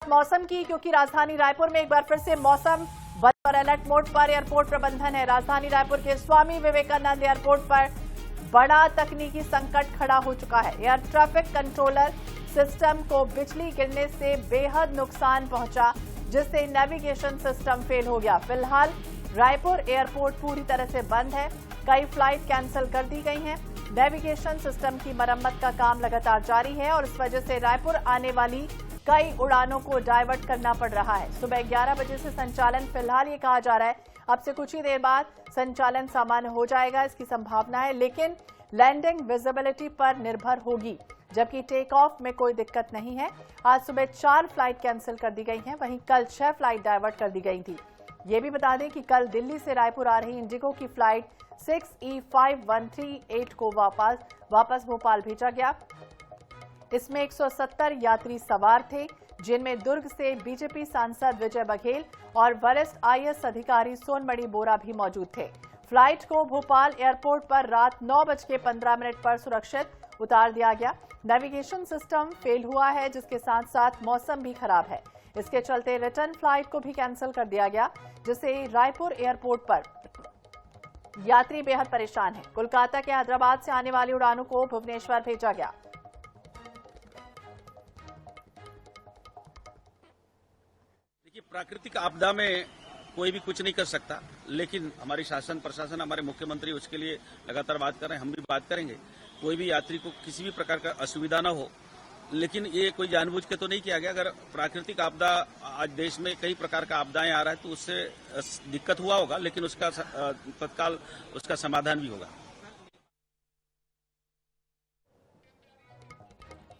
मौसम की, क्योंकि राजधानी रायपुर में एक बार फिर से मौसम बंद और अलर्ट मोड पर एयरपोर्ट प्रबंधन है। राजधानी रायपुर के स्वामी विवेकानंद एयरपोर्ट पर बड़ा तकनीकी संकट खड़ा हो चुका है। एयर ट्रैफिक कंट्रोलर सिस्टम को बिजली गिरने से बेहद नुकसान पहुंचा, जिससे नेविगेशन सिस्टम फेल हो गया। फिलहाल रायपुर एयरपोर्ट पूरी तरह से बंद है। कई फ्लाइट कैंसिल कर दी गई हैं। नेविगेशन सिस्टम की मरम्मत का काम लगातार जारी है और इस वजह से रायपुर आने वाली कई उड़ानों को डायवर्ट करना पड़ रहा है। सुबह 11 बजे से संचालन, फिलहाल ये कहा जा रहा है अब से कुछ ही देर बाद संचालन सामान्य हो जाएगा, इसकी संभावना है, लेकिन लैंडिंग विजिबिलिटी पर निर्भर होगी, जबकि टेक ऑफ में कोई दिक्कत नहीं है। आज सुबह 4 फ्लाइट कैंसिल कर दी गई हैं, वहीं कल 6 फ्लाइट डायवर्ट कर दी गई थी। ये भी बता दें कि कल दिल्ली से रायपुर आ रही इंडिगो की फ्लाइट 6E5138 को वापस भोपाल भेजा गया। इसमें 170 यात्री सवार थे, जिनमें दुर्ग से बीजेपी सांसद विजय बघेल और वरिष्ठ आईएएस अधिकारी सोनमणि बोरा भी मौजूद थे। फ्लाइट को भोपाल एयरपोर्ट पर रात 9:15 पर सुरक्षित उतार दिया गया। नेविगेशन सिस्टम फेल हुआ है, जिसके साथ साथ मौसम भी खराब है। इसके चलते रिटर्न फ्लाइट को भी कैंसिल कर दिया गया, जिससे रायपुर एयरपोर्ट पर यात्री बेहद परेशान हैं। कोलकाता के हैदराबाद से आने वाली उड़ानों को भुवनेश्वर भेजा गया। देखिए, प्राकृतिक आपदा में कोई भी कुछ नहीं कर सकता, लेकिन हमारी शासन प्रशासन, हमारे मुख्यमंत्री उसके लिए लगातार बात कर रहे हैं। हम भी बात करेंगे, कोई भी यात्री को किसी भी प्रकार का असुविधा न हो, लेकिन ये कोई जानबूझ के तो नहीं किया गया। अगर प्राकृतिक आपदा, आज देश में कई प्रकार का आपदाएं आ रहा है, तो उससे दिक्कत हुआ होगा, लेकिन उसका तत्काल उसका समाधान भी होगा।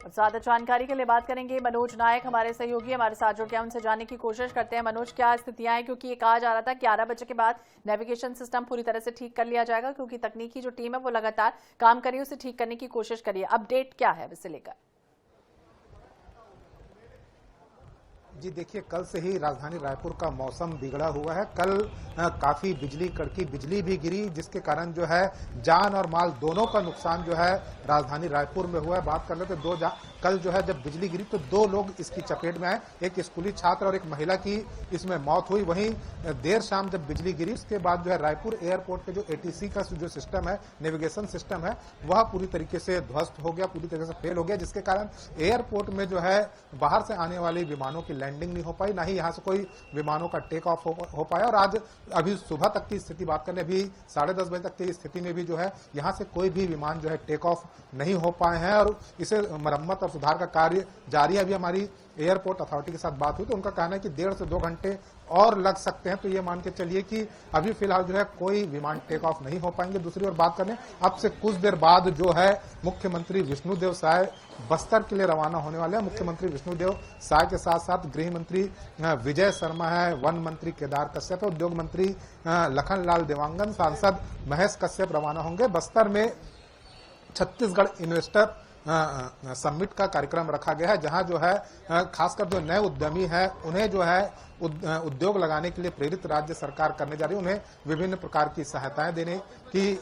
ज्यादा जानकारी के लिए बात करेंगे मनोज नायक, हमारे सहयोगी हमारे साथ जुड़ गए, उनसे जानने की कोशिश करते हैं। मनोज, क्या स्थितियां हैं, क्योंकि ये कहा जा रहा था 11 बजे के बाद नेविगेशन सिस्टम पूरी तरह से ठीक कर लिया जाएगा, क्योंकि तकनीकी जो टीम है वो लगातार काम कर रही है, उसे ठीक करने की कोशिश करिए। अपडेट क्या है इसे लेकर? जी देखिए, कल से ही राजधानी रायपुर का मौसम बिगड़ा हुआ है। कल काफी बिजली कड़की, बिजली भी गिरी, जिसके कारण जो है जान और माल दोनों का नुकसान जो है राजधानी रायपुर में हुआ है। बात कर ले तो कल जो है जब बिजली गिरी तो 2 लोग इसकी चपेट में आए, एक स्कूली छात्र और एक महिला की इसमें मौत हुई। वहीं देर शाम जब बिजली गिरी, उसके बाद जो है रायपुर एयरपोर्ट के जो ATC का जो सिस्टम है, नेविगेशन सिस्टम है, वह पूरी तरीके से ध्वस्त हो गया, पूरी तरीके से फेल हो गया, जिसके कारण एयरपोर्ट में जो है बाहर से आने वाले विमानों की लैंडिंग नहीं हो पाई, ना ही यहाँ से कोई विमानों का टेक ऑफ हो पाया। और आज अभी सुबह तक की स्थिति बात करें, अभी 10:30 बजे तक की स्थिति में भी जो है यहाँ से कोई भी विमान जो है टेक ऑफ नहीं हो पाए हैं और इसे मरम्मत और सुधार का कार्य जारी है। अभी हमारी एयरपोर्ट अथॉरिटी के साथ बात हुई तो उनका कहना है कि 1.5 से 2 घंटे और लग सकते हैं, तो ये मान के चलिए कि अभी फिलहाल जो है कोई विमान टेक ऑफ नहीं हो पाएंगे। दूसरी ओर बात करें, अब से कुछ देर बाद जो है मुख्यमंत्री विष्णुदेव साय बस्तर के लिए रवाना होने वाले हैं। मुख्यमंत्री विष्णुदेव साय के साथ साथ गृह मंत्री विजय शर्मा है, वन मंत्री केदार कश्यप, उद्योग मंत्री लखनलाल देवांगन, सांसद महेश कश्यप रवाना होंगे। बस्तर में छत्तीसगढ़ इन्वेस्टर समिट का कार्यक्रम रखा गया है, जहां जो है खासकर जो नए उद्यमी है उन्हें जो है उद्योग लगाने के लिए प्रेरित राज्य सरकार करने जा रही है। उन्हें विभिन्न प्रकार की सहायताएं देने की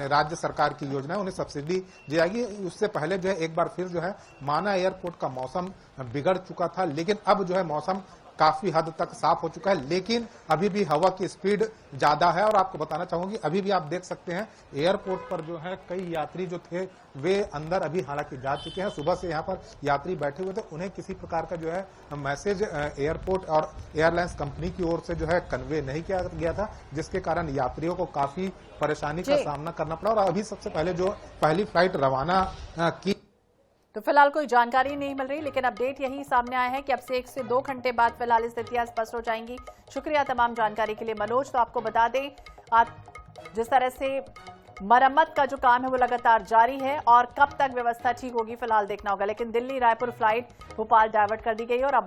राज्य सरकार की योजना है, उन्हें सब्सिडी दी जाएगी। उससे पहले जो है एक बार फिर जो है माना एयरपोर्ट का मौसम बिगड़ चुका था, लेकिन अब जो है मौसम काफी हद तक साफ हो चुका है, लेकिन अभी भी हवा की स्पीड ज्यादा है। और आपको बताना चाहूंगी, अभी भी आप देख सकते हैं एयरपोर्ट पर जो है कई यात्री जो थे वे अंदर अभी हालांकि जा चुके हैं। सुबह से यहाँ पर यात्री बैठे हुए थे, उन्हें किसी प्रकार का जो है मैसेज एयरपोर्ट और एयरलाइंस कंपनी की ओर से जो है कन्वे नहीं किया गया था, जिसके कारण यात्रियों को काफी परेशानी का सामना करना पड़ा। और अभी सबसे पहले जो पहली फ्लाइट रवाना की, तो फिलहाल कोई जानकारी नहीं मिल रही, लेकिन अपडेट यही सामने आया है कि अब से 1 से 2 घंटे बाद फिलहाल स्थितियां स्पष्ट हो जाएंगी। शुक्रिया तमाम जानकारी के लिए मनोज। तो आपको बता दें, आप जिस तरह से मरम्मत का जो काम है वो लगातार जारी है और कब तक व्यवस्था ठीक होगी फिलहाल देखना होगा, लेकिन दिल्ली रायपुर फ्लाइट भोपाल डायवर्ट कर दी गई और अब